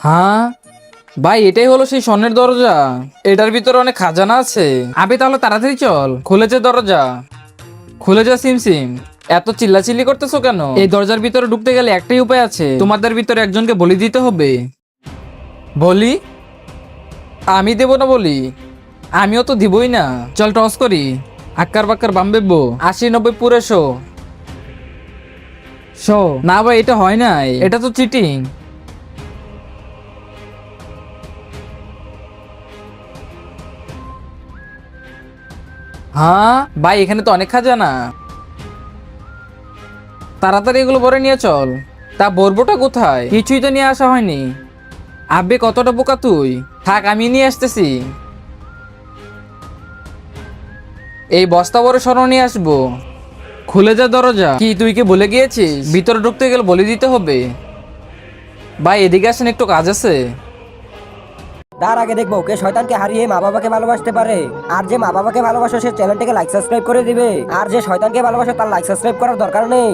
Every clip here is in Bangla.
হ্যাঁ ভাই, এটাই হলো সেই স্বর্ণের দরজা। এটার ভিতরে অনেক খাজানা আছে। আবে তাহলে তাড়াতাড়ি চল, খুলেছে দরজা, খুলে যা সিমসিম। এত চিল্লাচিল্লি করতেছো কেন? এই দরজার ভিতরে ঢুকতে গেলে একটাই উপায় আছে, তোমাদের ভিতরে একজনকে বলি দিতে হবে। বলি? আমি দেব না বলি? আমিও তো দিবই না। চল টস করি, আক্কার বাক্কার বাম বেবো, 80-90 পুরে শো। শো না ভাই, এটা হয় নাই, এটা তো চিটিং। হ্যাঁ ভাই, এখানে তো অনেক খাজানা। তাড়াতাড়ি এগুলো ভরে নিয়ে চল। তা ভরবোটা কোথায়? কিছুই তো নিয়ে আসা হয়নি। আব্বে কতটা বোকা তুই, থাক আমি নিয়ে আসতেছি। এই বস্তা ভরে স্বর্ণ নিয়ে আসবো। খুলে যা দরজা। কি তুই কি ভুলে গিয়েছিস ভিতরে ঢুকতে গেলে বলে দিতে হবে? ভাই এদিকে আসেন, একটু কাজ আছে। তার আগে দেখবো কে শয়তানকে হারিয়ে মা বাবাকে ভালোবাসতে পারে। আর যে মা বাবাকে ভালোবাসে সে চ্যানেলটাকে লাইক সাবস্ক্রাইব করে দিবে। আর যে শয়তানকে ভালোবাসে তার লাইক সাবস্ক্রাইব করার দরকার নেই।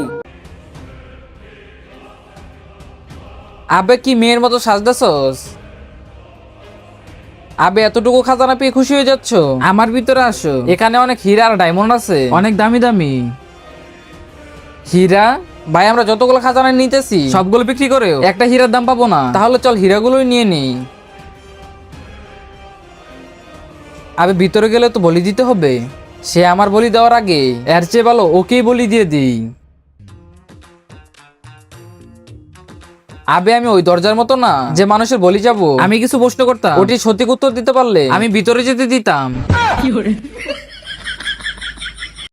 আবে কি মেয়ের মতো সাজদাছস? আবে এতটুকু খাজানা পেয়ে খুশি হয়ে যাচ্ছ? আমার ভিতরে আসো, এখানে অনেক হীরা আর ডায়মন্ড আছে, অনেক দামি দামি হীরা। ভাই আমরা যতগুলো খাজানা নিতেছি সবগুলো বিক্রি করেও একটা হীরার দাম পাবো না। তাহলে চল হীরাগুলোই নিয়ে নিই। আবে ভিতরে গেলে তো বলি দিতে হবে। সে আমার বলি দেওয়ার আগে এর চেয়ে ভালো ওকেই বলি দিয়ে দিই। আবে আমি ওই দরজার মতো না যে মানুষের বলি যাব। আমি কিছু প্রশ্ন করতাম, ওটি সঠিক উত্তর দিতে পারলে আমি ভিতরে যেতে দিতাম।